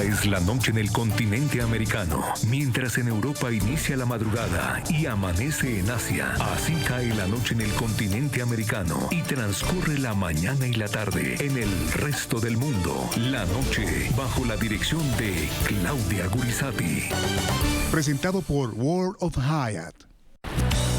es la noche en el continente americano, mientras en Europa inicia la madrugada y amanece en Asia. Así cae la noche en el continente americano y transcurre la mañana y la tarde en el resto del mundo. La noche bajo la dirección de Claudia Gurizati. Presentado por World of Hyatt.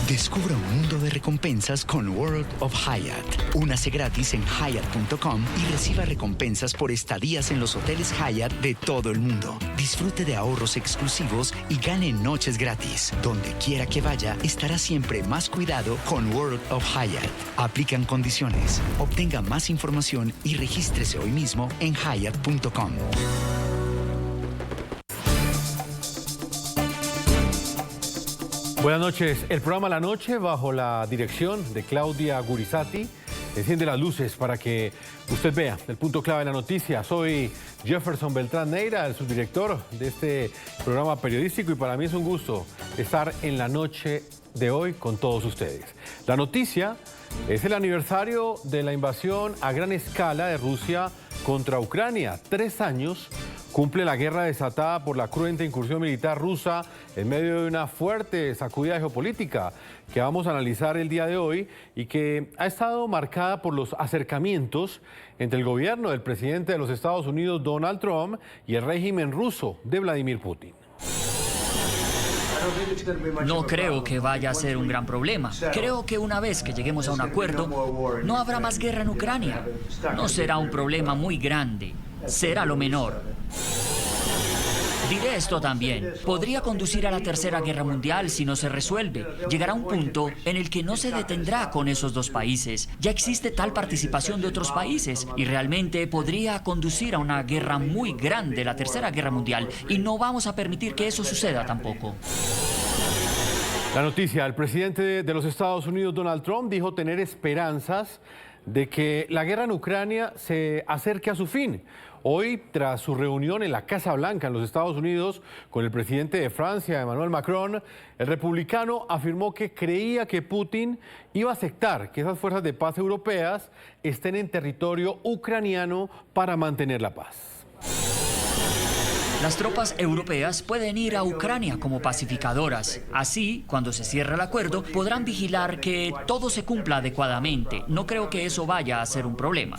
Descubra un mundo de recompensas con World of Hyatt. Únase gratis en Hyatt.com y reciba recompensas por estadías en los hoteles Hyatt de todo el mundo. Disfrute de ahorros exclusivos y gane noches gratis. Donde quiera que vaya, estará siempre más cuidado con World of Hyatt. Aplican condiciones. Obtenga más información y regístrese hoy mismo en Hyatt.com. Buenas noches. El programa La Noche, bajo la dirección de Claudia Gurizati, enciende las luces para que usted vea el punto clave de la noticia. Soy Jefferson Beltrán Neira, el subdirector de este programa periodístico, y para mí es un gusto estar en la noche de hoy con todos ustedes. La noticia es el aniversario de la invasión a gran escala de Rusia contra Ucrania. 3 años cumple la guerra desatada por la cruenta incursión militar rusa en medio de una fuerte sacudida geopolítica que vamos a analizar el día de hoy y que ha estado marcada por los acercamientos entre el gobierno del presidente de los Estados Unidos, Donald Trump, y el régimen ruso de Vladimir Putin. No creo que vaya a ser un gran problema. Creo que una vez que lleguemos a un acuerdo, no habrá más guerra en Ucrania. No será un problema muy grande. Será lo menor. Diré esto también. Podría conducir a la Tercera Guerra Mundial si no se resuelve. Llegará un punto en el que no se detendrá con esos dos países. Ya existe tal participación de otros países y realmente podría conducir a una guerra muy grande, la Tercera Guerra Mundial, y no vamos a permitir que eso suceda tampoco. La noticia: el presidente de los Estados Unidos, Donald Trump, dijo tener esperanzas de que la guerra en Ucrania se acerque a su fin. Hoy, tras su reunión en la Casa Blanca en los Estados Unidos con el presidente de Francia, Emmanuel Macron, el republicano afirmó que creía que Putin iba a aceptar que esas fuerzas de paz europeas estén en territorio ucraniano para mantener la paz. Las tropas europeas pueden ir a Ucrania como pacificadoras. Así, cuando se cierre el acuerdo, podrán vigilar que todo se cumpla adecuadamente. No creo que eso vaya a ser un problema.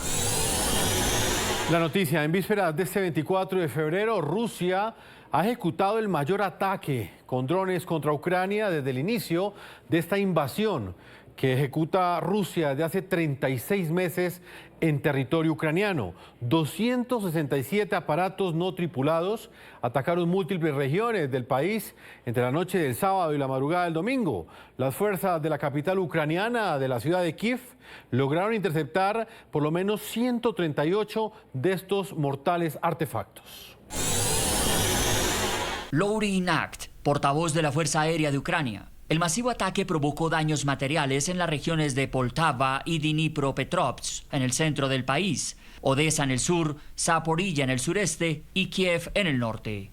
La noticia: en vísperas de este 24 de febrero, Rusia ha ejecutado el mayor ataque con drones contra Ucrania desde el inicio de esta invasión que ejecuta Rusia desde hace 36 meses en territorio ucraniano. 267 aparatos no tripulados atacaron múltiples regiones del país entre la noche del sábado y la madrugada del domingo. Las fuerzas de la capital ucraniana, de la ciudad de Kiev, lograron interceptar por lo menos 138 de estos mortales artefactos. Lauri Nacht, portavoz de la Fuerza Aérea de Ucrania. El masivo ataque provocó daños materiales en las regiones de Poltava y Dnipropetrovsk, en el centro del país, Odessa en el sur, Zaporilla en el sureste y Kiev en el norte.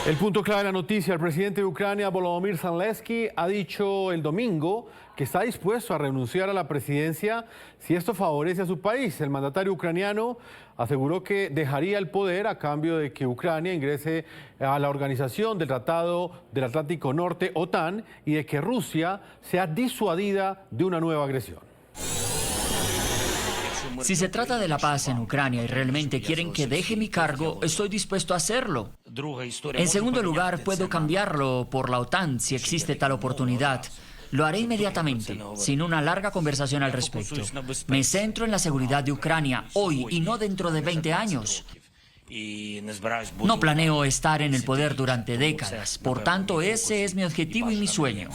El punto clave de la noticia: el presidente de Ucrania, Volodymyr Zelensky, ha dicho el domingo que está dispuesto a renunciar a la presidencia si esto favorece a su país. El mandatario ucraniano aseguró que dejaría el poder a cambio de que Ucrania ingrese a la Organización del Tratado del Atlántico Norte, OTAN, y de que Rusia sea disuadida de una nueva agresión. Si se trata de la paz en Ucrania y realmente quieren que deje mi cargo, estoy dispuesto a hacerlo. En segundo lugar, puedo cambiarlo por la OTAN si existe tal oportunidad. Lo haré inmediatamente, sin una larga conversación al respecto. Me centro en la seguridad de Ucrania hoy y no dentro de 20 años. No planeo estar en el poder durante décadas, por tanto, ese es mi objetivo y mi sueño.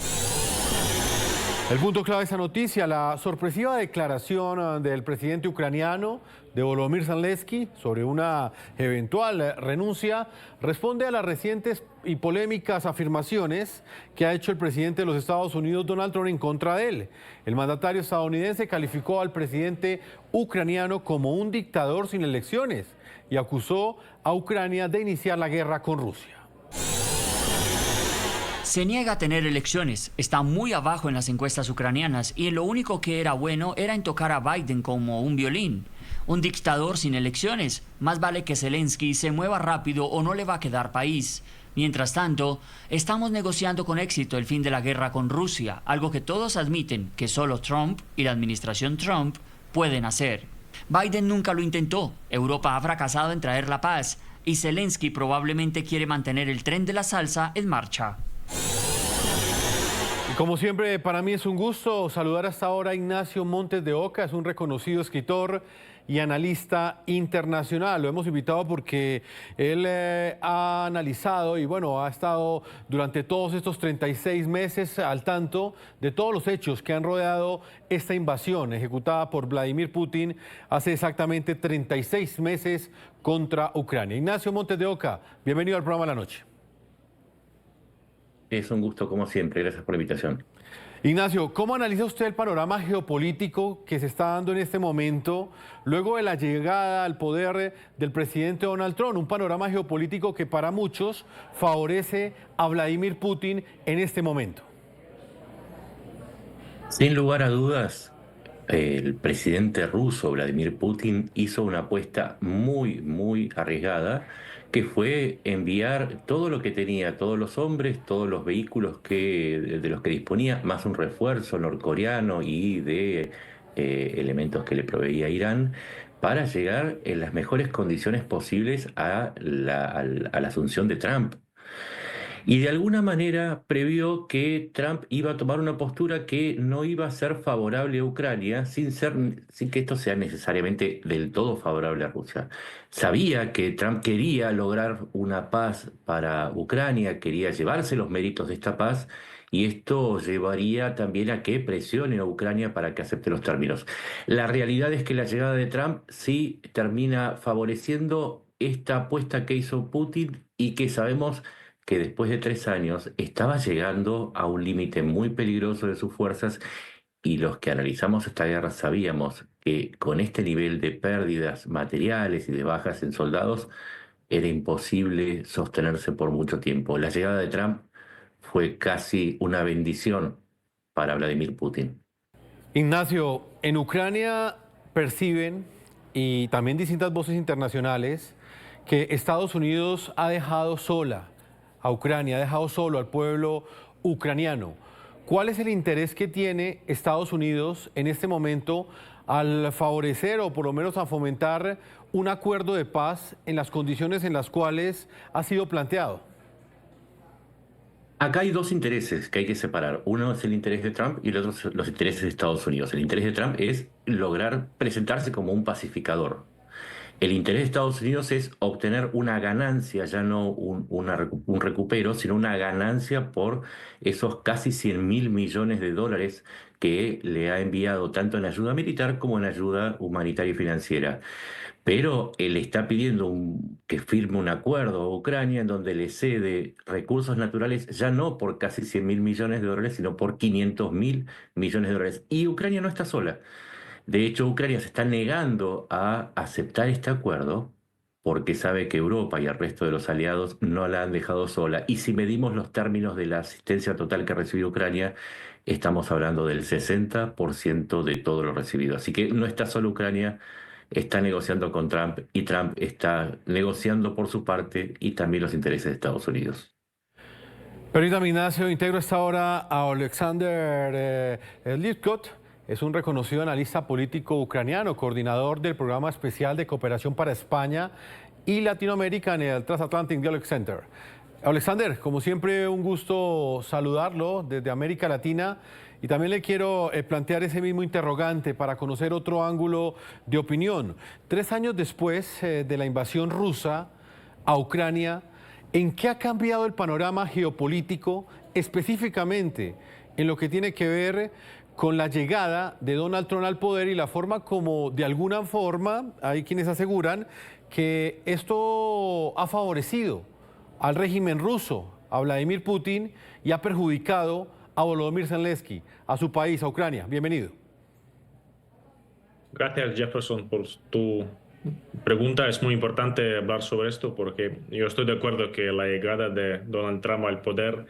El punto clave de esta noticia: la sorpresiva declaración del presidente ucraniano, de Volodymyr Zelensky, sobre una eventual renuncia, responde a las recientes y polémicas afirmaciones que ha hecho el presidente de los Estados Unidos, Donald Trump, en contra de él. El mandatario estadounidense calificó al presidente ucraniano como un dictador sin elecciones y acusó a Ucrania de iniciar la guerra con Rusia. Se niega a tener elecciones, está muy abajo en las encuestas ucranianas y lo único que era bueno era en tocar a Biden como un violín. Un dictador sin elecciones. Más vale que Zelensky se mueva rápido o no le va a quedar país. Mientras tanto, estamos negociando con éxito el fin de la guerra con Rusia, algo que todos admiten que solo Trump y la administración Trump pueden hacer. Biden nunca lo intentó, Europa ha fracasado en traer la paz y Zelensky probablemente quiere mantener el tren de la salsa en marcha. Y como siempre, para mí es un gusto saludar hasta ahora a Ignacio Montes de Oca, es un reconocido escritor y analista internacional. Lo hemos invitado porque él ha analizado y bueno, ha estado durante todos estos 36 meses al tanto de todos los hechos que han rodeado esta invasión ejecutada por Vladimir Putin hace exactamente 36 meses contra Ucrania. Ignacio Montes de Oca, bienvenido al programa de la noche. Es un gusto como siempre, gracias por la invitación. Ignacio, ¿cómo analiza usted el panorama geopolítico que se está dando en este momento luego de la llegada al poder del presidente Donald Trump? Un panorama geopolítico que para muchos favorece a Vladimir Putin en este momento. Sin lugar a dudas, el presidente ruso Vladimir Putin hizo una apuesta muy arriesgada, que fue enviar todo lo que tenía, todos los hombres, todos los vehículos de los que disponía, más un refuerzo norcoreano y de elementos que le proveía Irán, para llegar en las mejores condiciones posibles a la asunción de Trump. Y de alguna manera previó que Trump iba a tomar una postura que no iba a ser favorable a Ucrania, sin que esto sea necesariamente del todo favorable a Rusia. Sabía que Trump quería lograr una paz para Ucrania, quería llevarse los méritos de esta paz, y esto llevaría también a que presione a Ucrania para que acepte los términos. La realidad es que la llegada de Trump sí termina favoreciendo esta apuesta que hizo Putin y que sabemos que después de 3 años estaba llegando a un límite muy peligroso de sus fuerzas, y los que analizamos esta guerra sabíamos que con este nivel de pérdidas materiales y de bajas en soldados era imposible sostenerse por mucho tiempo. La llegada de Trump fue casi una bendición para Vladimir Putin. Ignacio, en Ucrania perciben, y también distintas voces internacionales, que Estados Unidos ha dejado sola a Ucrania, ha dejado solo al pueblo ucraniano. ¿Cuál es el interés que tiene Estados Unidos en este momento al favorecer o por lo menos a fomentar un acuerdo de paz en las condiciones en las cuales ha sido planteado? Acá hay dos intereses que hay que separar. Uno es el interés de Trump y el otro son los intereses de Estados Unidos. El interés de Trump es lograr presentarse como un pacificador. El interés de Estados Unidos es obtener una ganancia, ya no un recupero, sino una ganancia por esos casi 100.000 millones de dólares que le ha enviado tanto en ayuda militar como en ayuda humanitaria y financiera. Pero él está pidiendo que firme un acuerdo a Ucrania en donde le cede recursos naturales ya no por casi 100.000 millones de dólares, sino por 500.000 millones de dólares. Y Ucrania no está sola. De hecho, Ucrania se está negando a aceptar este acuerdo porque sabe que Europa y el resto de los aliados no la han dejado sola. Y si medimos los términos de la asistencia total que ha recibido Ucrania, estamos hablando del 60% de todo lo recibido. Así que no está solo Ucrania, está negociando con Trump, y Trump está negociando por su parte y también los intereses de Estados Unidos. Permítame, Ignacio, integro a esta hora a Oleksandr Litvkot. Es un reconocido analista político ucraniano, coordinador del programa especial de cooperación para España y Latinoamérica en el Transatlantic Dialogue Center. Oleksandr, como siempre, un gusto saludarlo desde América Latina, y también le quiero plantear ese mismo interrogante para conocer otro ángulo de opinión. 3 años después de la invasión rusa a Ucrania, ¿en qué ha cambiado el panorama geopolítico, específicamente en lo que tiene que ver con la llegada de Donald Trump al poder y la forma como, de alguna forma, hay quienes aseguran que esto ha favorecido al régimen ruso, a Vladimir Putin, y ha perjudicado a Volodymyr Zelensky, a su país, a Ucrania? Bienvenido. Gracias, Jefferson, por tu pregunta. Es muy importante hablar sobre esto porque yo estoy de acuerdo que la llegada de Donald Trump al poder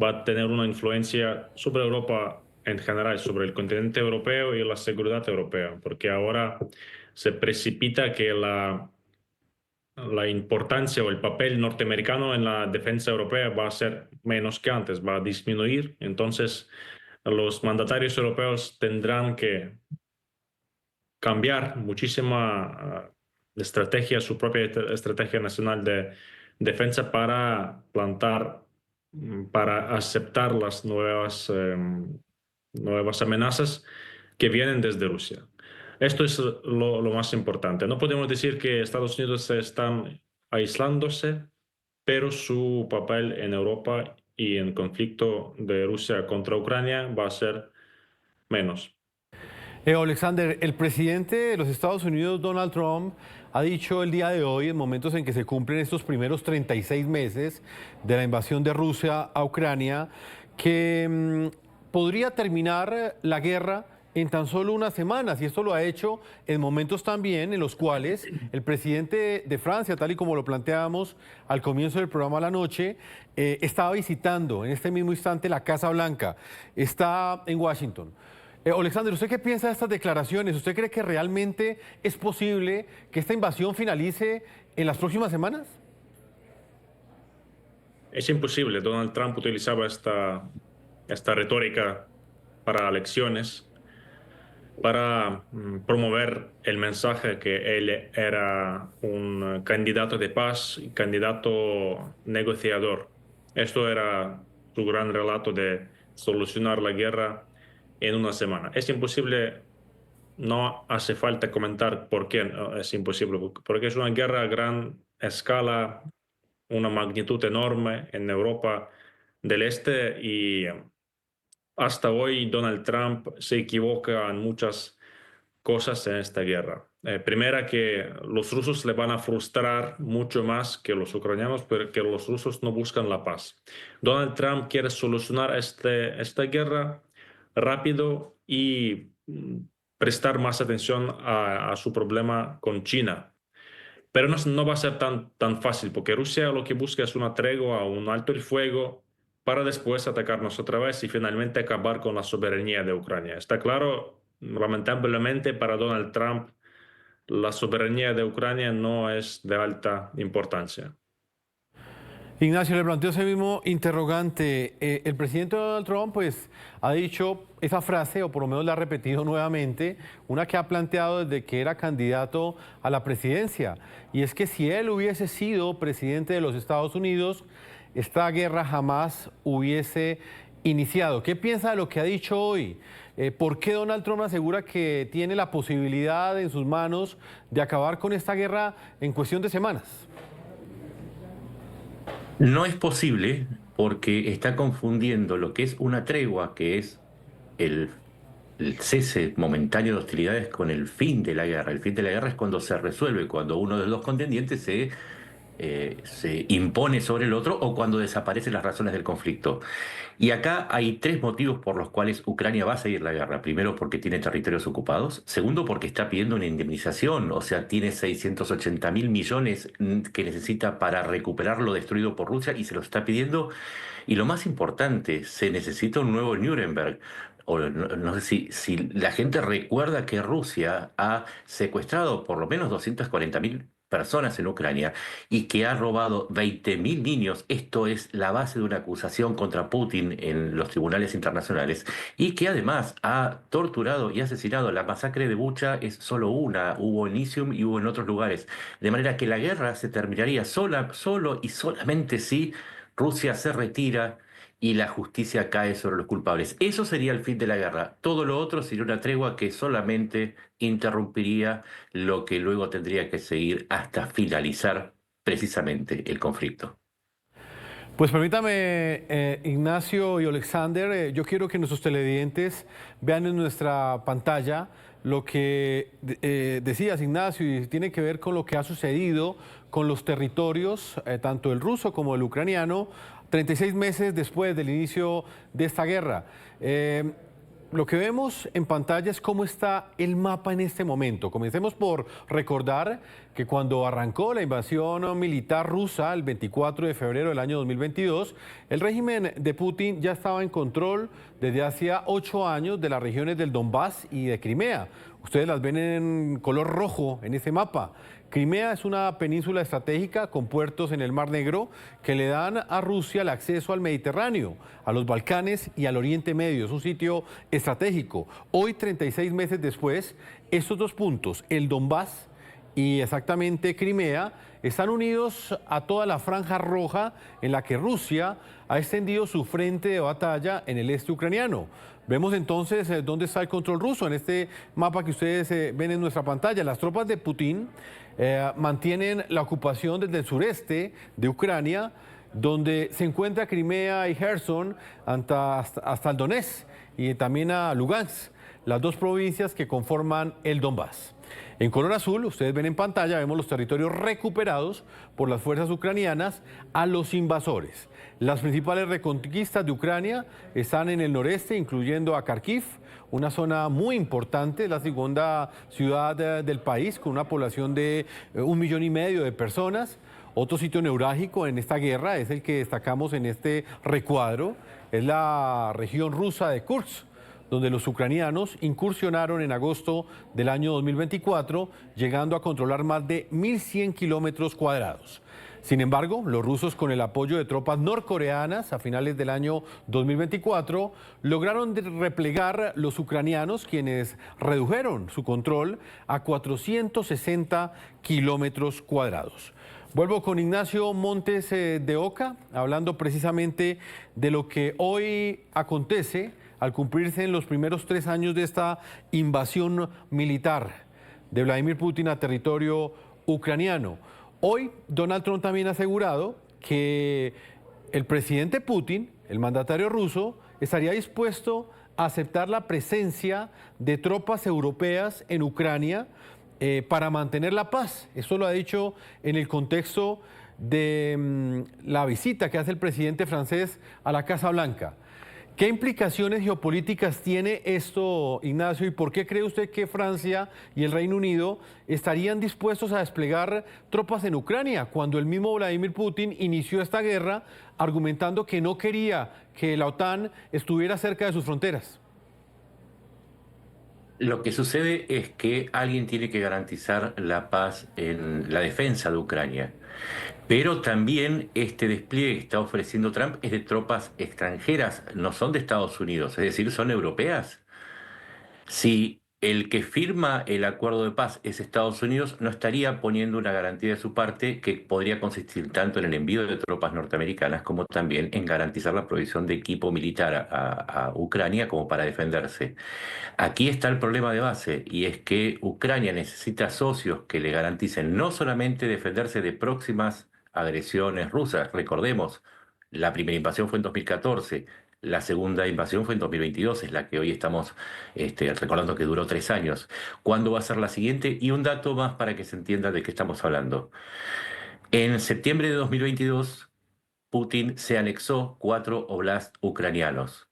va a tener una influencia sobre Europa en general, sobre el continente europeo y la seguridad europea, porque ahora se precipita que la importancia o el papel norteamericano en la defensa europea va a ser menos que antes, va a disminuir. Entonces, los mandatarios europeos tendrán que cambiar muchísima estrategia, su propia estrategia nacional de defensa para para aceptar las nuevas amenazas que vienen desde Rusia. Esto es lo más importante. No podemos decir que Estados Unidos se están aislándose, pero su papel en Europa y en el conflicto de Rusia contra Ucrania va a ser menos. Alexander, el presidente de los Estados Unidos, Donald Trump, ha dicho el día de hoy, en momentos en que se cumplen estos primeros 36 meses de la invasión de Rusia a Ucrania, que podría terminar la guerra en tan solo unas semanas, y esto lo ha hecho en momentos también en los cuales el presidente de Francia, tal y como lo planteábamos al comienzo del programa a la noche, estaba visitando en este mismo instante la Casa Blanca, está en Washington. Alexander, ¿usted qué piensa de estas declaraciones? ¿Usted cree que realmente es posible que esta invasión finalice en las próximas semanas? Es imposible. Donald Trump utilizaba esta retórica para elecciones, para promover el mensaje que él era un candidato de paz y candidato negociador. Esto era su gran relato de solucionar la guerra en una semana. Es imposible, no hace falta comentar por qué es imposible, porque es una guerra a gran escala, una magnitud enorme en Europa del Este y hasta hoy Donald Trump se equivoca en muchas cosas en esta guerra. Primera, que los rusos le van a frustrar mucho más que los ucranianos, porque los rusos no buscan la paz. Donald Trump quiere solucionar esta guerra rápido y prestar más atención a su problema con China. Pero no va a ser tan fácil, porque Rusia lo que busca es una tregua, un alto el fuego, para después atacarnos otra vez y finalmente acabar con la soberanía de Ucrania. Está claro, lamentablemente para Donald Trump, la soberanía de Ucrania no es de alta importancia. Ignacio, le planteo ese mismo interrogante. El presidente Donald Trump pues, ha dicho esa frase, o por lo menos la ha repetido nuevamente, una que ha planteado desde que era candidato a la presidencia. Y es que si él hubiese sido presidente de los Estados Unidos, esta guerra jamás hubiese iniciado. ¿Qué piensa de lo que ha dicho hoy? ¿Por qué Donald Trump asegura que tiene la posibilidad en sus manos de acabar con esta guerra en cuestión de semanas? No es posible porque está confundiendo lo que es una tregua, que es el cese momentáneo de hostilidades, con el fin de la guerra. El fin de la guerra es cuando se resuelve, cuando uno de los dos contendientes se impone sobre el otro o cuando desaparecen las razones del conflicto. Y acá hay tres motivos por los cuales Ucrania va a seguir la guerra. Primero, porque tiene territorios ocupados. Segundo, porque está pidiendo una indemnización, o sea, tiene 680.000 millones que necesita para recuperar lo destruido por Rusia y se lo está pidiendo. Y lo más importante, se necesita un nuevo Nuremberg. O no sé si la gente recuerda que Rusia ha secuestrado por lo menos 240.000 personas en Ucrania y que ha robado 20.000 niños. Esto es la base de una acusación contra Putin en los tribunales internacionales, y que además ha torturado y asesinado. La masacre de Bucha es solo una, hubo en Izium y hubo en otros lugares, de manera que la guerra se terminaría solo y solamente si Rusia se retira y la justicia cae sobre los culpables. Eso sería el fin de la guerra. Todo lo otro sería una tregua que solamente interrumpiría lo que luego tendría que seguir hasta finalizar precisamente el conflicto. Pues permítame, Ignacio y Alexander, yo quiero que nuestros televidentes vean en nuestra pantalla lo que decías, Ignacio, y tiene que ver con lo que ha sucedido con los territorios, tanto el ruso como el ucraniano, 36 meses después del inicio de esta guerra. lo que vemos en pantalla es cómo está el mapa en este momento. Comencemos por recordar que cuando arrancó la invasión militar rusa el 24 de febrero del año 2022, el régimen de Putin ya estaba en control desde hacía 8 años de las regiones del Donbass y de Crimea. Ustedes las ven en color rojo en ese mapa. Crimea es una península estratégica con puertos en el Mar Negro que le dan a Rusia el acceso al Mediterráneo, a los Balcanes y al Oriente Medio. Es un sitio estratégico. Hoy, 36 meses después, estos dos puntos, el Donbass y exactamente Crimea, están unidos a toda la franja roja en la que Rusia ha extendido su frente de batalla en el este ucraniano. Vemos entonces dónde está el control ruso en este mapa que ustedes ven en nuestra pantalla. Las tropas de Putin mantienen la ocupación desde el sureste de Ucrania, donde se encuentra Crimea y Kherson hasta el Donetsk y también a Lugansk, las dos provincias que conforman el Donbass. En color azul, ustedes ven en pantalla, vemos los territorios recuperados por las fuerzas ucranianas a los invasores. Las principales reconquistas de Ucrania están en el noreste, incluyendo a Kharkiv, una zona muy importante, la segunda ciudad del país, con una población de 1,5 millones de personas. Otro sitio neurálgico en esta guerra es el que destacamos en este recuadro, es la región rusa de Kursk, donde los ucranianos incursionaron en agosto del año 2024, llegando a controlar más de 1.100 kilómetros cuadrados. Sin embargo, los rusos, con el apoyo de tropas norcoreanas a finales del año 2024, lograron replegar los ucranianos, quienes redujeron su control a 460 kilómetros cuadrados. Vuelvo con Ignacio Montes de Oca, hablando precisamente de lo que hoy acontece al cumplirse en los primeros 3 años de esta invasión militar de Vladimir Putin a territorio ucraniano. Hoy Donald Trump también ha asegurado que el presidente Putin, el mandatario ruso, estaría dispuesto a aceptar la presencia de tropas europeas en Ucrania para mantener la paz. Esto lo ha dicho en el contexto de la visita que hace el presidente francés a la Casa Blanca. ¿Qué implicaciones geopolíticas tiene esto, Ignacio? ¿Y por qué cree usted que Francia y el Reino Unido estarían dispuestos a desplegar tropas en Ucrania cuando el mismo Vladimir Putin inició esta guerra argumentando que no quería que la OTAN estuviera cerca de sus fronteras? Lo que sucede es que alguien tiene que garantizar la paz en la defensa de Ucrania. Pero también este despliegue que está ofreciendo Trump es de tropas extranjeras, no son de Estados Unidos, es decir, son europeas. Si el que firma el acuerdo de paz es Estados Unidos, no estaría poniendo una garantía de su parte que podría consistir tanto en el envío de tropas norteamericanas como también en garantizar la provisión de equipo militar a Ucrania como para defenderse. Aquí está el problema de base, y es que Ucrania necesita socios que le garanticen no solamente defenderse de próximas agresiones rusas. Recordemos, la primera invasión fue en 2014, la segunda invasión fue en 2022, es la que hoy estamos recordando que duró 3 años. ¿Cuándo va a ser la siguiente? Y un dato más para que se entienda de qué estamos hablando. En septiembre de 2022, Putin se anexó 4 oblasts ucranianos.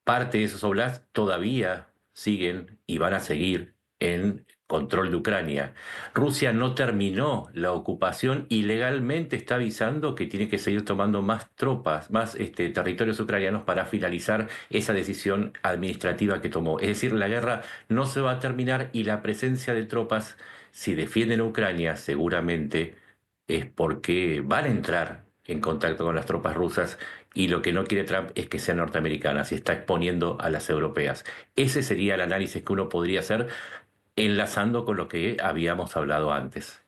Parte de esos oblasts todavía siguen y van a seguir en control de Ucrania. Rusia no terminó la ocupación y legalmente está avisando que tiene que seguir tomando más tropas, más territorios ucranianos para finalizar esa decisión administrativa que tomó. Es decir, la guerra no se va a terminar y la presencia de tropas, si defienden Ucrania, seguramente es porque van a entrar en contacto con las tropas rusas, y lo que no quiere Trump es que sean norteamericanas y está exponiendo a las europeas. Ese sería el análisis que uno podría hacer, enlazando con lo que habíamos hablado antes.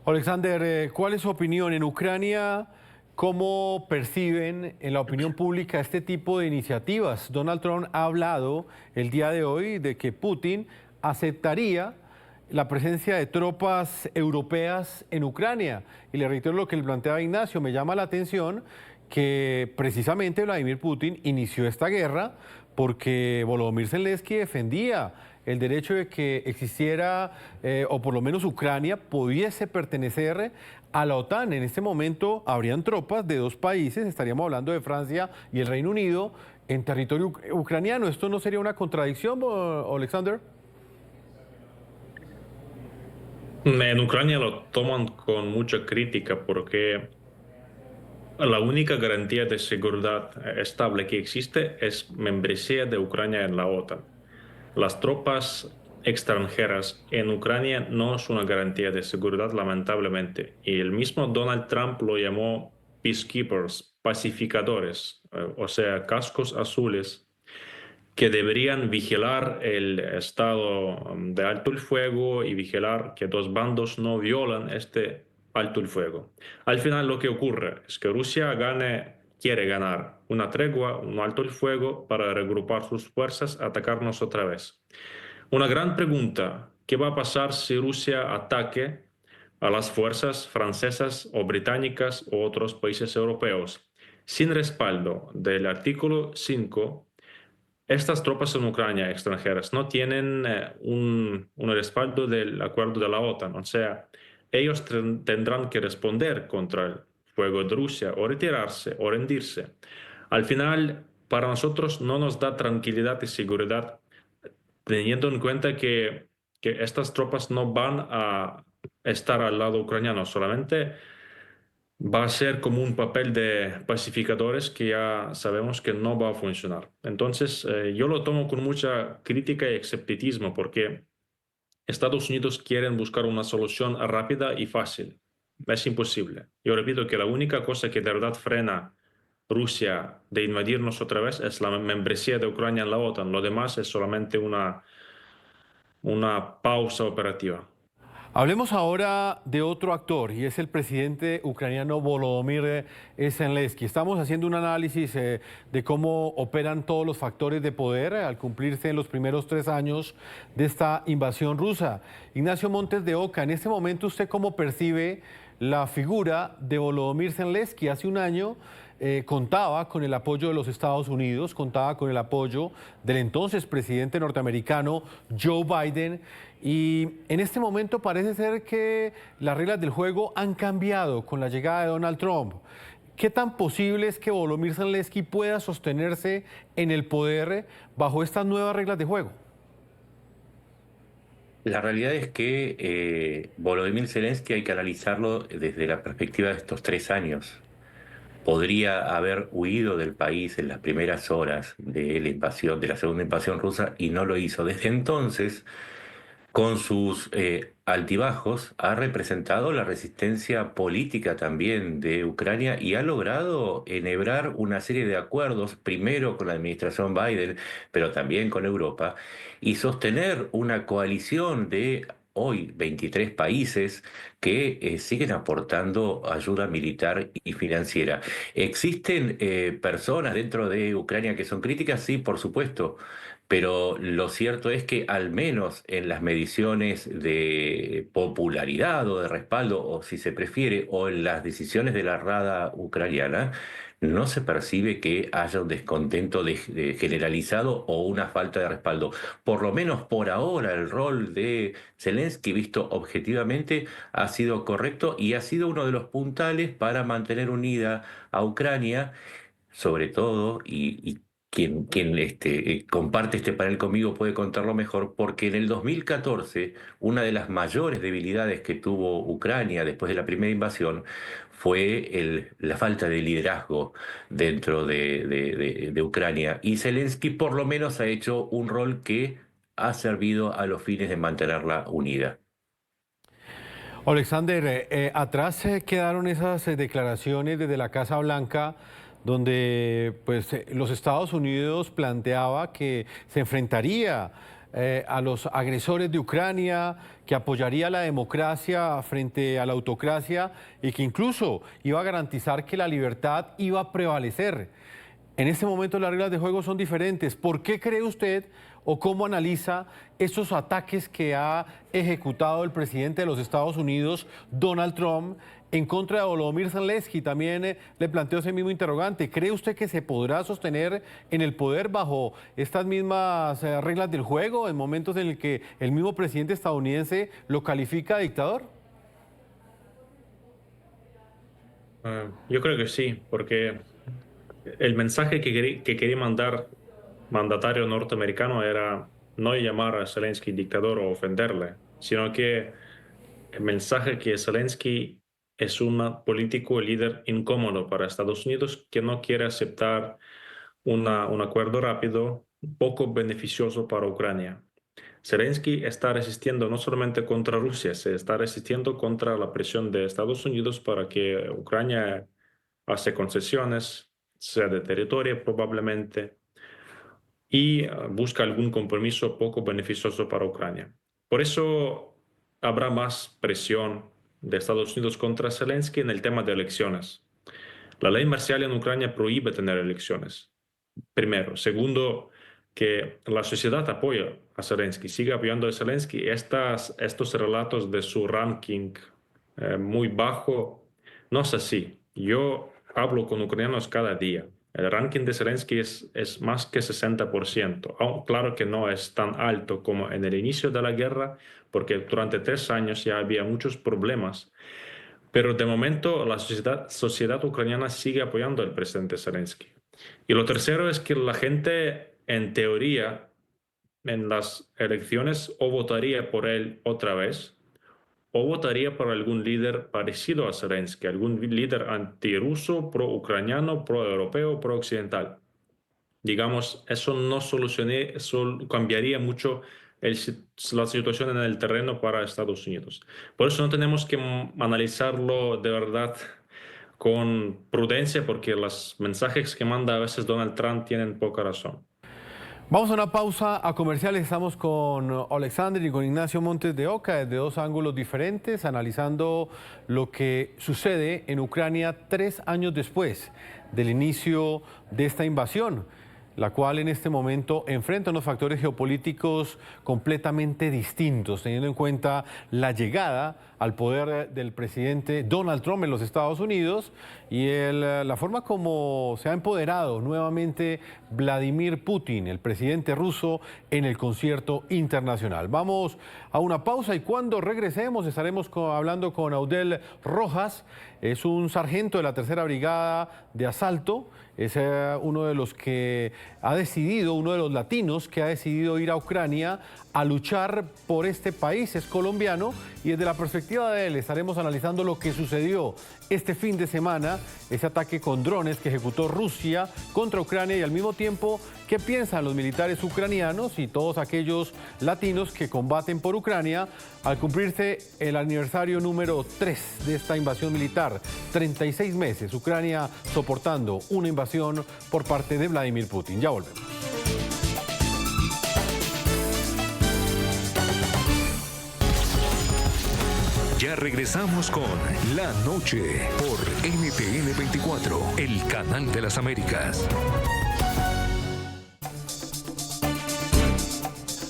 Alexander, ¿cuál es su opinión en Ucrania? ¿Cómo perciben en la opinión pública este tipo de iniciativas? Donald Trump ha hablado el día de hoy de que Putin aceptaría la presencia de tropas europeas en Ucrania. Y le reitero lo que le planteaba Ignacio, me llama la atención que precisamente Vladimir Putin inició esta guerra porque Volodymyr Zelensky defendía el derecho de que existiera, o por lo menos Ucrania, pudiese pertenecer a la OTAN. En este momento habrían tropas de dos países, estaríamos hablando de Francia y el Reino Unido, en territorio ucraniano. ¿Esto no sería una contradicción, Alexander? En Ucrania lo toman con mucha crítica porque la única garantía de seguridad estable que existe es membresía de Ucrania en la OTAN. Las tropas extranjeras en Ucrania no es una garantía de seguridad, lamentablemente. Y el mismo Donald Trump lo llamó peacekeepers, pacificadores, o sea, cascos azules, que deberían vigilar el estado de alto el fuego y vigilar que dos bandos no violan este alto el fuego. Al final lo que ocurre es que Rusia quiere ganar una tregua, un alto el fuego para regrupar sus fuerzas, atacarnos otra vez. Una gran pregunta, ¿qué va a pasar si Rusia ataque a las fuerzas francesas o británicas o otros países europeos? Sin respaldo del artículo 5, estas tropas en Ucrania extranjeras no tienen un respaldo del acuerdo de la OTAN, o sea, ellos tendrán que responder contra el fuego de Rusia o retirarse o rendirse. Al final, para nosotros no nos da tranquilidad y seguridad teniendo en cuenta que estas tropas no van a estar al lado ucraniano, solamente va a ser como un papel de pacificadores que ya sabemos que no va a funcionar. Entonces, yo lo tomo con mucha crítica y escepticismo porque Estados Unidos quieren buscar una solución rápida y fácil. Es imposible. Yo repito que la única cosa que de verdad frena Rusia de invadirnos otra vez es la membresía de Ucrania en la OTAN. Lo demás es solamente una pausa operativa. Hablemos ahora de otro actor y es el presidente ucraniano Volodymyr Zelensky. Estamos haciendo un análisis de cómo operan todos los factores de poder al cumplirse en los primeros 3 años de esta invasión rusa. Ignacio Montes de Oca, en este momento, ¿usted cómo percibe la figura de Volodymyr Zelensky? Hace un año contaba con el apoyo de los Estados Unidos, contaba con el apoyo del entonces presidente norteamericano Joe Biden, y en este momento parece ser que las reglas del juego han cambiado con la llegada de Donald Trump. ¿Qué tan posible es que Volodymyr Zelensky pueda sostenerse en el poder bajo estas nuevas reglas de juego? La realidad es que Volodymyr Zelensky hay que analizarlo desde la perspectiva de estos 3 años. Podría haber huido del país en las primeras horas de la invasión, de la segunda invasión rusa, y no lo hizo. Desde entonces, con sus altibajos, ha representado la resistencia política también de Ucrania y ha logrado enhebrar una serie de acuerdos, primero con la administración Biden, pero también con Europa, y sostener una coalición de hoy 23 países que siguen aportando ayuda militar y financiera. ¿Existen personas dentro de Ucrania que son críticas? Sí, por supuesto. Pero lo cierto es que al menos en las mediciones de popularidad o de respaldo, o si se prefiere, o en las decisiones de la Rada ucraniana, no se percibe que haya un descontento generalizado o una falta de respaldo. Por lo menos por ahora el rol de Zelensky, visto objetivamente, ha sido correcto y ha sido uno de los puntales para mantener unida a Ucrania, sobre todo, y quien comparte este panel conmigo puede contarlo mejor, porque en el 2014 una de las mayores debilidades que tuvo Ucrania después de la primera invasión fue la falta de liderazgo dentro de Ucrania. Y Zelensky por lo menos ha hecho un rol que ha servido a los fines de mantenerla unida. Alexander, atrás quedaron esas declaraciones desde la Casa Blanca donde pues, los Estados Unidos planteaba que se enfrentaría a los agresores de Ucrania, que apoyaría la democracia frente a la autocracia y que incluso iba a garantizar que la libertad iba a prevalecer. En este momento las reglas de juego son diferentes. ¿Por qué cree usted, o cómo analiza esos ataques que ha ejecutado el presidente de los Estados Unidos, Donald Trump, en contra de Volodymyr Zelensky. También le planteo ese mismo interrogante. ¿Cree usted que se podrá sostener en el poder bajo estas mismas reglas del juego en momentos en el que el mismo presidente estadounidense lo califica de dictador? Yo creo que sí, porque el mensaje que quería mandar mandatario norteamericano era no llamar a Zelensky dictador o ofenderle, sino que el mensaje que Zelensky es un político líder incómodo para Estados Unidos que no quiere aceptar un acuerdo rápido, poco beneficioso para Ucrania. Zelensky está resistiendo no solamente contra Rusia, se está resistiendo contra la presión de Estados Unidos para que Ucrania hace concesiones, cede territorio probablemente, y busca algún compromiso poco beneficioso para Ucrania. Por eso habrá más presión de Estados Unidos contra Zelensky en el tema de elecciones. La ley marcial en Ucrania prohíbe tener elecciones. Primero. Segundo, que la sociedad apoya a Zelensky, sigue apoyando a Zelensky. Estos relatos de su ranking muy bajo, no es así. Yo hablo con ucranianos cada día. El ranking de Zelensky es más que 60%. Claro que no es tan alto como en el inicio de la guerra, porque durante 3 años ya había muchos problemas. Pero de momento la sociedad ucraniana sigue apoyando al presidente Zelensky. Y lo tercero es que la gente, en teoría, en las elecciones o votaría por él otra vez, o votaría por algún líder parecido a Zelensky, algún líder antirruso, pro-ucraniano, pro-europeo, pro-occidental. Digamos, eso cambiaría mucho la situación en el terreno para Estados Unidos. Por eso no tenemos que analizarlo de verdad con prudencia, porque los mensajes que manda a veces Donald Trump tienen poca razón. Vamos a una pausa a comerciales. Estamos con Alexander y con Ignacio Montes de Oca desde 2 ángulos diferentes, analizando lo que sucede en Ucrania 3 años después del inicio de esta invasión, la cual en este momento enfrenta unos factores geopolíticos completamente distintos, teniendo en cuenta la llegada al poder del presidente Donald Trump en los Estados Unidos y la forma como se ha empoderado nuevamente Vladimir Putin, el presidente ruso, en el concierto internacional. Vamos a una pausa y cuando regresemos estaremos hablando con Audel Rojas. Es un sargento de la 3ª Brigada de Asalto. Es uno de los que ha decidido, uno de los latinos que ha decidido ir a Ucrania a luchar por este país. Es colombiano y desde la perspectiva de él estaremos analizando lo que sucedió este fin de semana, ese ataque con drones que ejecutó Rusia contra Ucrania y al mismo tiempo qué piensan los militares ucranianos y todos aquellos latinos que combaten por Ucrania al cumplirse el aniversario número 3 de esta invasión militar. 36 meses Ucrania soportando una invasión por parte de Vladimir Putin. Ya volvemos. Ya regresamos con La Noche por NTN 24, el canal de las Américas.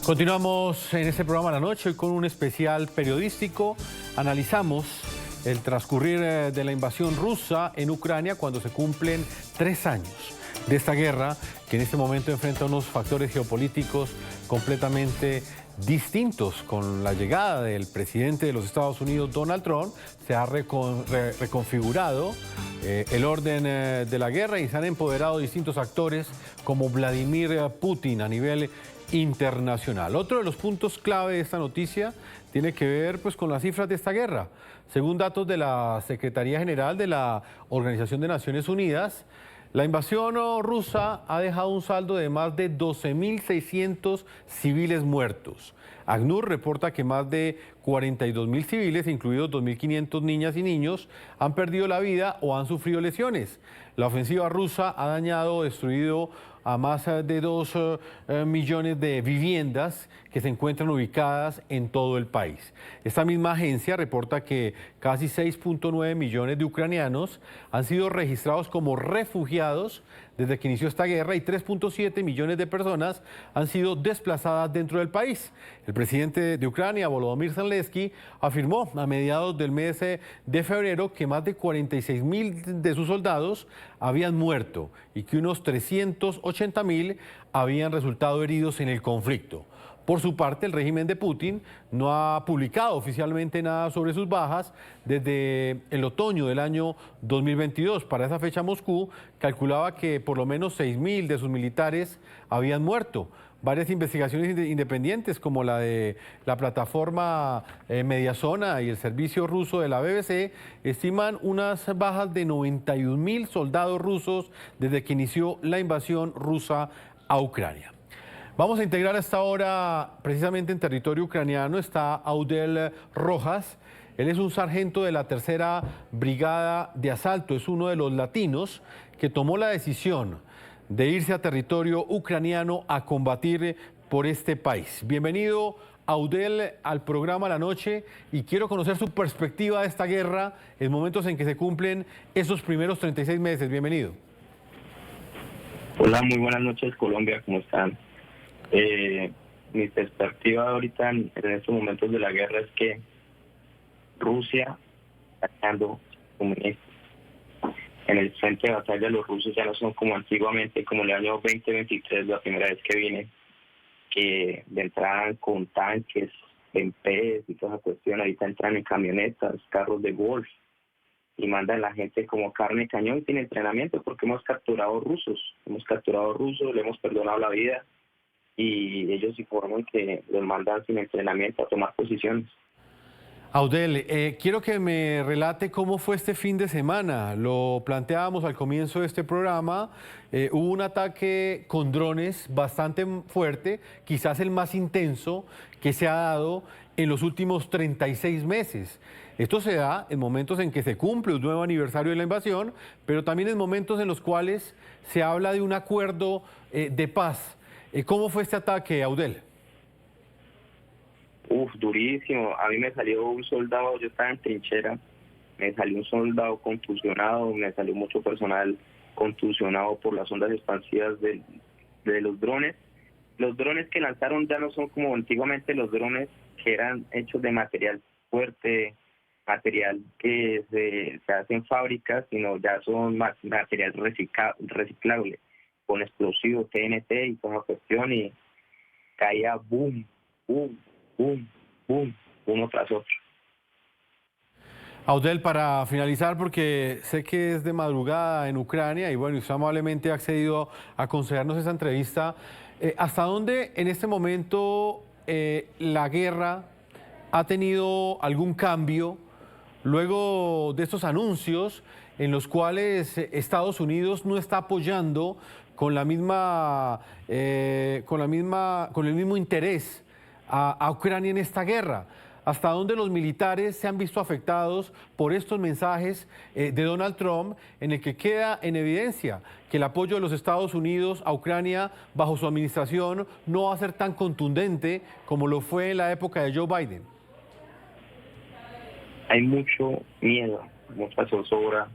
Continuamos en este programa La Noche hoy con un especial periodístico. Analizamos el transcurrir de la invasión rusa en Ucrania cuando se cumplen 3 años de esta guerra que en este momento enfrenta unos factores geopolíticos completamente distintos. Con la llegada del presidente de los Estados Unidos, Donald Trump, se ha reconfigurado el orden de la guerra y se han empoderado distintos actores como Vladimir Putin a nivel internacional. Otro de los puntos clave de esta noticia tiene que ver pues, con las cifras de esta guerra. Según datos de la Secretaría General de la Organización de Naciones Unidas, la invasión rusa ha dejado un saldo de más de 12.600 civiles muertos. ACNUR reporta que más de 42.000 civiles, incluidos 2.500 niñas y niños, han perdido la vida o han sufrido lesiones. La ofensiva rusa ha dañado o destruido a más de 2 millones de viviendas que se encuentran ubicadas en todo el país. Esta misma agencia reporta que casi 6.9 millones de ucranianos han sido registrados como refugiados desde que inició esta guerra y 3.7 millones de personas han sido desplazadas dentro del país. El presidente de Ucrania, Volodymyr Zelensky, afirmó a mediados del mes de febrero que más de 46.000 de sus soldados habían muerto y que unos 380.000 habían resultado heridos en el conflicto. Por su parte, el régimen de Putin no ha publicado oficialmente nada sobre sus bajas desde el otoño del año 2022. Para esa fecha, Moscú calculaba que por lo menos 6.000 de sus militares habían muerto. Varias investigaciones independientes, como la de la plataforma Mediazona y el servicio ruso de la BBC, estiman unas bajas de 91.000 soldados rusos desde que inició la invasión rusa a Ucrania. Vamos a integrar a esta hora, precisamente en territorio ucraniano, está Audel Rojas. Él es un sargento de la 3ª Brigada de Asalto, es uno de los latinos que tomó la decisión de irse a territorio ucraniano a combatir por este país. Bienvenido, Audel, al programa La Noche, y quiero conocer su perspectiva de esta guerra en momentos en que se cumplen esos primeros 36 meses. Bienvenido. Hola, muy buenas noches, Colombia, ¿cómo están? Mi perspectiva ahorita en estos momentos de la guerra es que Rusia está ganando comunistas. En el frente de batalla los rusos ya no son como antiguamente, como en el año 2023, la primera vez que vine, que entraban con tanques, BMPs y toda esa cuestión. Ahorita entran en camionetas, carros de golf y mandan a la gente como carne de cañón sin entrenamiento, porque hemos capturado rusos, le hemos perdonado la vida y ellos informan que los mandan sin entrenamiento a tomar posiciones. Audel, quiero que me relate cómo fue este fin de semana. Lo planteábamos al comienzo de este programa. Hubo un ataque con drones bastante fuerte, quizás el más intenso que se ha dado en los últimos 36 meses. Esto se da en momentos en que se cumple un nuevo aniversario de la invasión, pero también en momentos en los cuales se habla de un acuerdo de paz. ¿Cómo fue este ataque, Audel? Durísimo. A mí me salió un soldado, yo estaba en trinchera, me salió un soldado contusionado, me salió mucho personal contusionado por las ondas expansivas de los drones. Los drones que lanzaron ya no son como antiguamente los drones que eran hechos de material fuerte, material que se hace en fábricas, sino ya son material reciclable, con explosivos, TNT y toda la cuestión, y caía boom, boom, boom, boom, uno tras otro. Audel, para finalizar, porque sé que es de madrugada en Ucrania y bueno, usted amablemente ha accedido a concedernos esa entrevista, ¿hasta dónde en este momento la guerra ha tenido algún cambio luego de estos anuncios en los cuales Estados Unidos no está apoyando con el mismo interés a Ucrania en esta guerra? ¿Hasta dónde los militares se han visto afectados por estos mensajes de Donald Trump, en el que queda en evidencia que el apoyo de los Estados Unidos a Ucrania bajo su administración no va a ser tan contundente como lo fue en la época de Joe Biden? Hay mucho miedo, mucha zozobra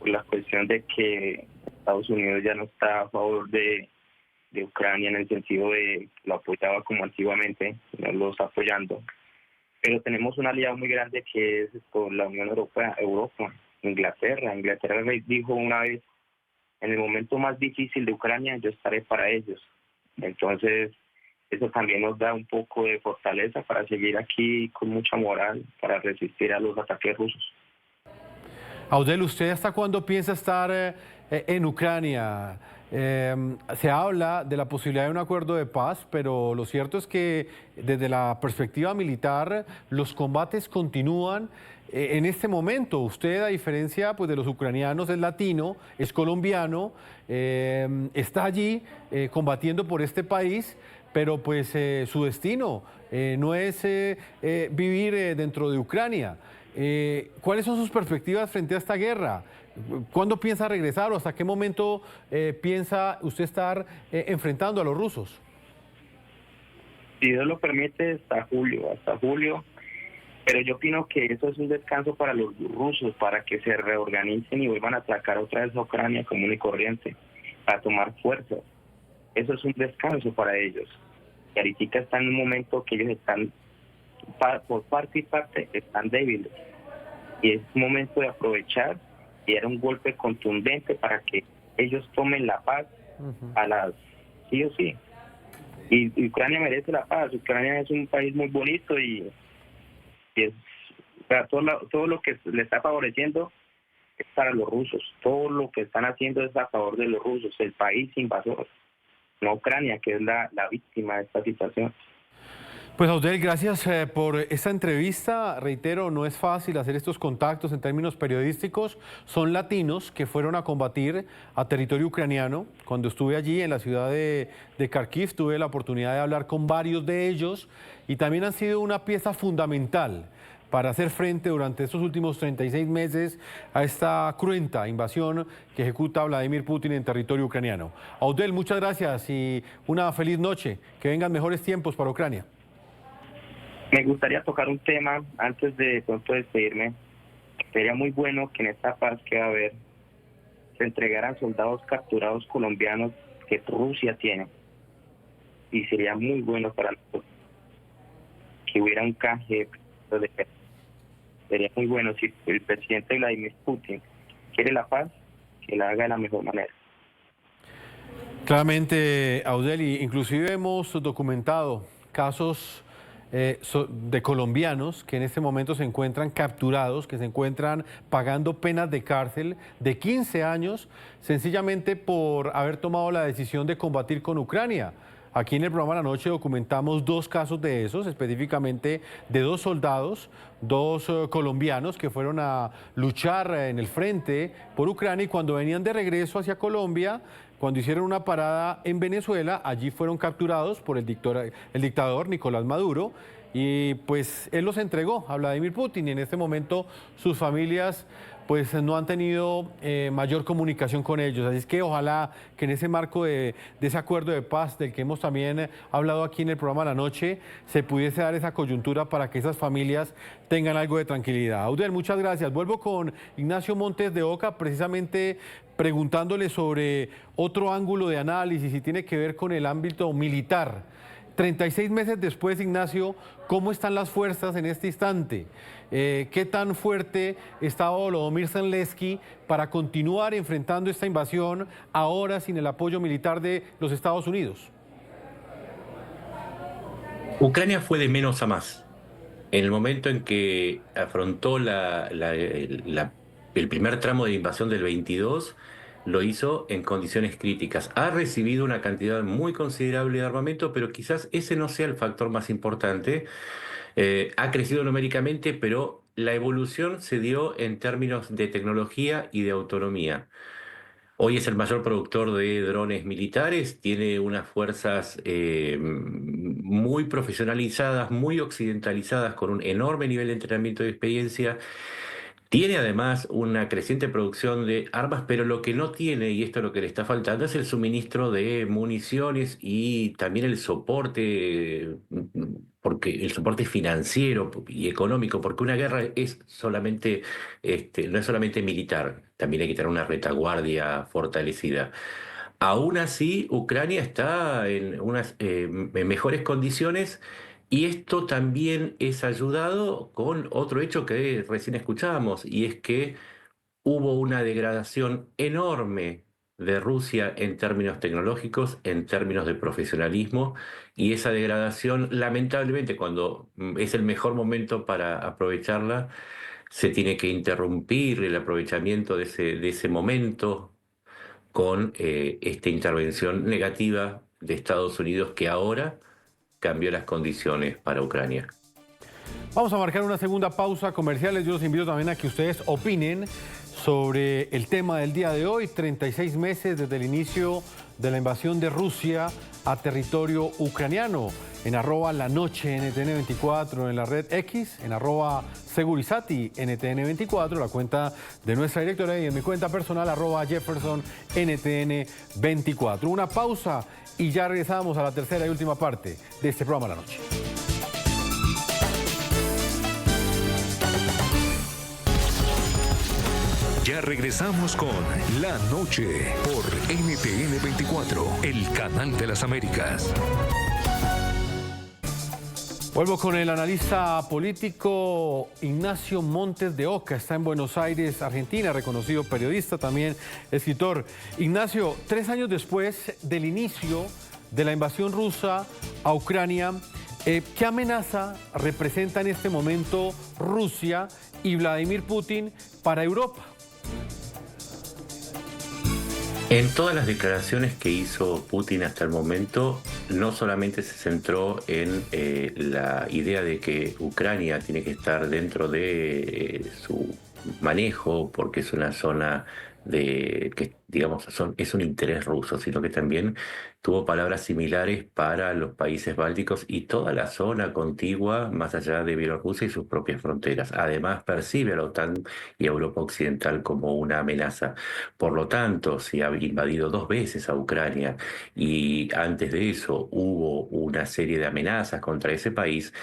por la cuestión de que Estados Unidos ya no está a favor de Ucrania en el sentido de que lo apoyaba como antiguamente, no lo está apoyando. Pero tenemos un aliado muy grande que es con la Unión Europea, Inglaterra. Inglaterra dijo una vez, en el momento más difícil de Ucrania, yo estaré para ellos. Entonces, eso también nos da un poco de fortaleza para seguir aquí con mucha moral, para resistir a los ataques rusos. Audel, ¿usted hasta cuándo piensa estar en Ucrania? Se habla de la posibilidad de un acuerdo de paz, pero lo cierto es que desde la perspectiva militar los combates continúan. En este momento, usted, a diferencia pues, de los ucranianos, es latino, es colombiano, está allí combatiendo por este país, pero pues su destino no es vivir dentro de Ucrania. ¿Cuáles son sus perspectivas frente a esta guerra? ¿Cuándo piensa regresar o hasta qué momento piensa usted estar enfrentando a los rusos? Si Dios lo permite, hasta julio. Pero yo opino que eso es un descanso para los rusos, para que se reorganicen y vuelvan a atacar otra vez a Ucrania común y corriente, para tomar fuerzas. Eso es un descanso para ellos. Y ahorita está en un momento que ellos están, por parte y parte, están débiles. Y es momento de aprovechar y dar un golpe contundente para que ellos tomen la paz sí o sí. Y Ucrania merece la paz. Ucrania es un país muy bonito y es, o sea, todo lo que le está favoreciendo es para los rusos. Todo lo que están haciendo es a favor de los rusos, el país invasor, no Ucrania, que es la víctima de esta situación. Pues Audel, gracias por esta entrevista. Reitero, no es fácil hacer estos contactos en términos periodísticos. Son latinos que fueron a combatir a territorio ucraniano. Cuando estuve allí en la ciudad de Kharkiv, tuve la oportunidad de hablar con varios de ellos y también han sido una pieza fundamental para hacer frente durante estos últimos 36 meses a esta cruenta invasión que ejecuta Vladimir Putin en territorio ucraniano. Audel, muchas gracias y una feliz noche. Que vengan mejores tiempos para Ucrania. Me gustaría tocar un tema antes de pronto despedirme. Sería muy bueno que en esta paz que va a haber se entregaran soldados capturados colombianos que Rusia tiene. Y sería muy bueno para nosotros que hubiera un canje. Sería muy bueno si el presidente Vladimir Putin quiere la paz, que la haga de la mejor manera. Claramente, Audeli, inclusive hemos documentado casos de colombianos que en este momento se encuentran capturados, que se encuentran pagando penas de cárcel de 15 años, sencillamente por haber tomado la decisión de combatir con Ucrania. Aquí en el programa La Noche documentamos 2 casos de esos, específicamente de 2 soldados, 2 colombianos que fueron a luchar en el frente por Ucrania y cuando venían de regreso hacia Colombia, cuando hicieron una parada en Venezuela, allí fueron capturados por el dictador Nicolás Maduro y pues él los entregó a Vladimir Putin y en este momento sus familias pues no han tenido mayor comunicación con ellos. Así es que ojalá que en ese marco de ese acuerdo de paz del que hemos también hablado aquí en el programa La Noche, se pudiese dar esa coyuntura para que esas familias tengan algo de tranquilidad. Audel, muchas gracias. Vuelvo con Ignacio Montes de Oca, precisamente preguntándole sobre otro ángulo de análisis y tiene que ver con el ámbito militar. 36 meses después, Ignacio, ¿cómo están las fuerzas en este instante? ¿Qué tan fuerte está Volodymyr Zelensky para continuar enfrentando esta invasión ahora sin el apoyo militar de los Estados Unidos? Ucrania fue de menos a más. En el momento en que afrontó el primer tramo de invasión del 22, lo hizo en condiciones críticas. Ha recibido una cantidad muy considerable de armamento, pero quizás ese no sea el factor más importante. Ha crecido numéricamente, pero la evolución se dio en términos de tecnología y de autonomía. Hoy es el mayor productor de drones militares, tiene unas fuerzas muy profesionalizadas, muy occidentalizadas, con un enorme nivel de entrenamiento y experiencia. Tiene además una creciente producción de armas, pero lo que no tiene, y esto es lo que le está faltando, es el suministro de municiones y también el soporte, porque el soporte financiero y económico, porque una guerra es solamente, no es solamente militar, también hay que tener una retaguardia fortalecida. Aún así, Ucrania está en unas en mejores condiciones. Y esto también es ayudado con otro hecho que recién escuchábamos, y es que hubo una degradación enorme de Rusia en términos tecnológicos, en términos de profesionalismo, y esa degradación, lamentablemente, cuando es el mejor momento para aprovecharla, se tiene que interrumpir el aprovechamiento de ese momento con esta intervención negativa de Estados Unidos que ahora cambió las condiciones para Ucrania. Vamos a marcar una segunda pausa comercial. Yo los invito también a que ustedes opinen sobre el tema del día de hoy, 36 meses desde el inicio de la invasión de Rusia a territorio ucraniano. En @lanoche_NTN24 en la red X, en @Segurizati_NTN24, la cuenta de nuestra directora, y en mi cuenta personal @JeffersonNTN24. Una pausa y ya regresamos a la tercera y última parte de este programa La Noche. Ya regresamos con La Noche por NTN 24, el canal de las Américas. Vuelvo con el analista político Ignacio Montes de Oca. Está en Buenos Aires, Argentina, reconocido periodista, también escritor. Ignacio, 3 años después del inicio de la invasión rusa a Ucrania, ¿qué amenaza representa en este momento Rusia y Vladimir Putin para Europa? En todas las declaraciones que hizo Putin hasta el momento, no solamente se centró en la idea de que Ucrania tiene que estar dentro de su manejo, porque es una zona que, digamos, es un interés ruso, sino que también tuvo palabras similares para los países bálticos y toda la zona contigua más allá de Bielorrusia y sus propias fronteras. Además, percibe a la OTAN y a Europa Occidental como una amenaza. Por lo tanto, si ha invadido 2 veces a Ucrania y antes de eso hubo una serie de amenazas contra ese país,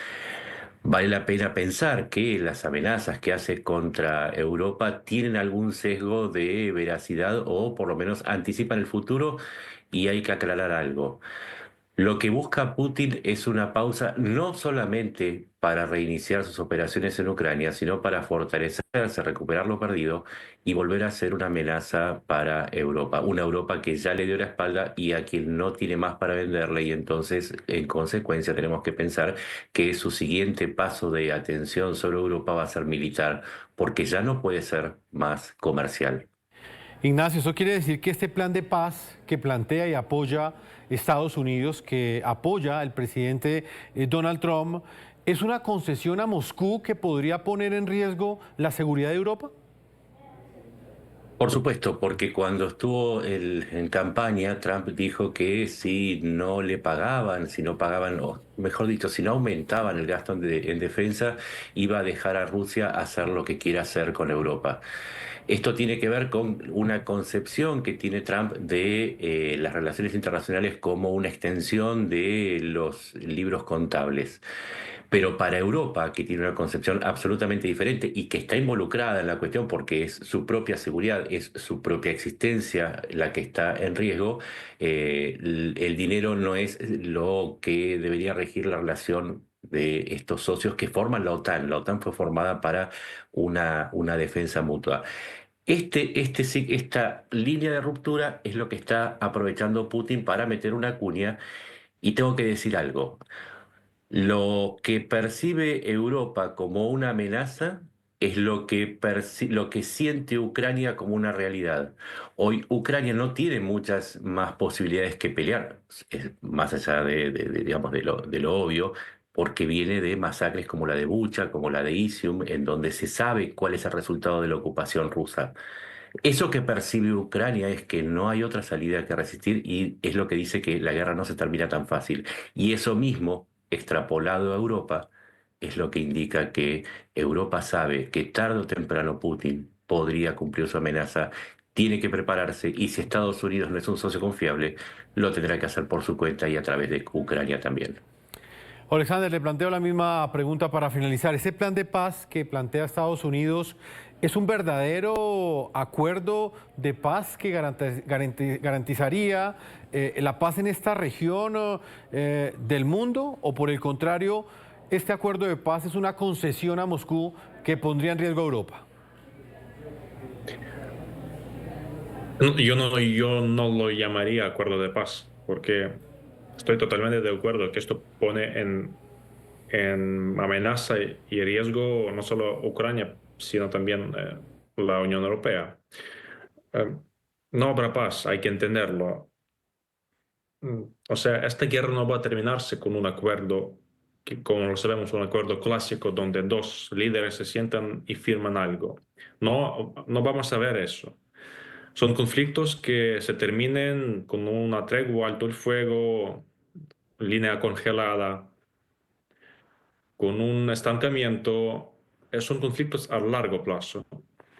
vale la pena pensar que las amenazas que hace contra Europa tienen algún sesgo de veracidad o por lo menos anticipan el futuro, y hay que aclarar algo. Lo que busca Putin es una pausa no solamente para reiniciar sus operaciones en Ucrania, sino para fortalecerse, recuperar lo perdido y volver a ser una amenaza para Europa. Una Europa que ya le dio la espalda y a quien no tiene más para venderle, y entonces, en consecuencia, tenemos que pensar que su siguiente paso de atención sobre Europa va a ser militar, porque ya no puede ser más comercial. Ignacio, eso quiere decir que este plan de paz que plantea y apoya Estados Unidos, que apoya el presidente Donald Trump, ¿es una concesión a Moscú que podría poner en riesgo la seguridad de Europa? Por supuesto, porque cuando estuvo en campaña, Trump dijo que si no le pagaban, si no pagaban, o mejor dicho, si no aumentaban el gasto en defensa, iba a dejar a Rusia hacer lo que quiera hacer con Europa. Esto tiene que ver con una concepción que tiene Trump de las relaciones internacionales como una extensión de los libros contables. Pero para Europa, que tiene una concepción absolutamente diferente y que está involucrada en la cuestión porque es su propia seguridad, es su propia existencia la que está en riesgo, el dinero no es lo que debería regir la relación de estos socios que forman la OTAN. La OTAN fue formada para una defensa mutua. Esta línea de ruptura es lo que está aprovechando Putin para meter una cuña, y tengo que decir algo. Lo que percibe Europa como una amenaza es lo que siente Ucrania como una realidad. Hoy Ucrania no tiene muchas más posibilidades que pelear, más allá digamos, de lo obvio, porque viene de masacres como la de Bucha, como la de Izium, en donde se sabe cuál es el resultado de la ocupación rusa. Eso que percibe Ucrania es que no hay otra salida que resistir, y es lo que dice que la guerra no se termina tan fácil. Y eso mismo, extrapolado a Europa, es lo que indica que Europa sabe que tarde o temprano Putin podría cumplir su amenaza, tiene que prepararse, y si Estados Unidos no es un socio confiable, lo tendrá que hacer por su cuenta y a través de Ucrania también. Alexander, le planteo la misma pregunta para finalizar. ¿Ese plan de paz que plantea Estados Unidos es un verdadero acuerdo de paz que garantizaría la paz en esta región del mundo? ¿O por el contrario, este acuerdo de paz es una concesión a Moscú que pondría en riesgo a Europa? Yo no lo llamaría acuerdo de paz, porque estoy totalmente de acuerdo que esto pone en amenaza y riesgo no solo Ucrania, sino también la Unión Europea. No habrá paz, hay que entenderlo. O sea, esta guerra no va a terminarse con un acuerdo que, como lo sabemos, un acuerdo clásico donde dos líderes se sientan y firman algo. No vamos a ver eso. Son conflictos que se terminen con una tregua, alto el fuego, línea congelada, con un estancamiento. Son conflictos a largo plazo.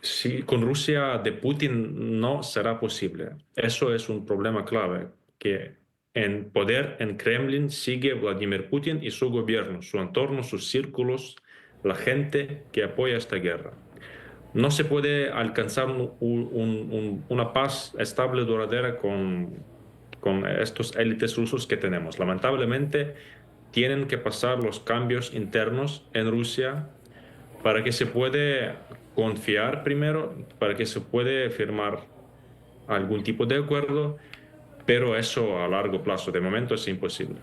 Si con Rusia de Putin no será posible. Eso es un problema clave, que en poder en Kremlin sigue Vladimir Putin y su gobierno, su entorno, sus círculos, la gente que apoya esta guerra. No se puede alcanzar una paz estable, duradera con estos élites rusos que tenemos. Lamentablemente, tienen que pasar los cambios internos en Rusia para que se puede confiar primero, para que se puede firmar algún tipo de acuerdo, pero eso a largo plazo, de momento, es imposible.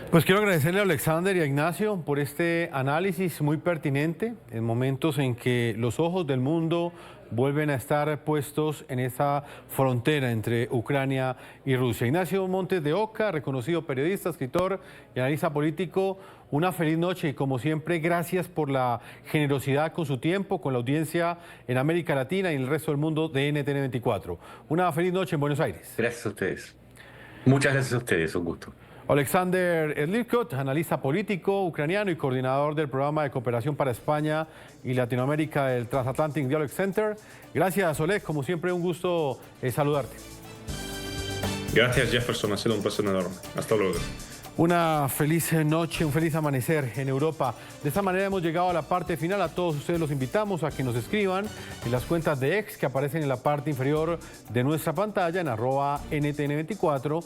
Pues quiero agradecerle a Alexander y a Ignacio por este análisis muy pertinente en momentos en que los ojos del mundo vuelven a estar puestos en esa frontera entre Ucrania y Rusia. Ignacio Montes de Oca, reconocido periodista, escritor y analista político, una feliz noche y como siempre gracias por la generosidad con su tiempo, con la audiencia en América Latina y en el resto del mundo de NTN 24. Una feliz noche en Buenos Aires. Gracias a ustedes. Muchas gracias a ustedes, un gusto. Alexander Erlikot, analista político ucraniano y coordinador del programa de cooperación para España y Latinoamérica del Transatlantic Dialogue Center. Gracias, Oleg, como siempre un gusto saludarte. Gracias, Jefferson, ha sido un placer enorme. Hasta luego. Una feliz noche, un feliz amanecer en Europa. De esta manera hemos llegado a la parte final. A todos ustedes los invitamos a que nos escriban en las cuentas de X que aparecen en la parte inferior de nuestra pantalla, en @NTN24,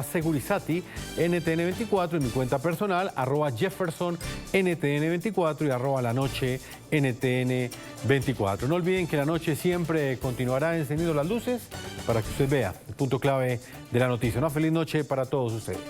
@Segurizati, NTN24, en mi cuenta personal, @Jefferson, NTN24 y @LaNoche, NTN24. No olviden que la noche siempre continuará encendiendo las luces para que usted vea el punto clave de la noticia. Una feliz noche para todos ustedes.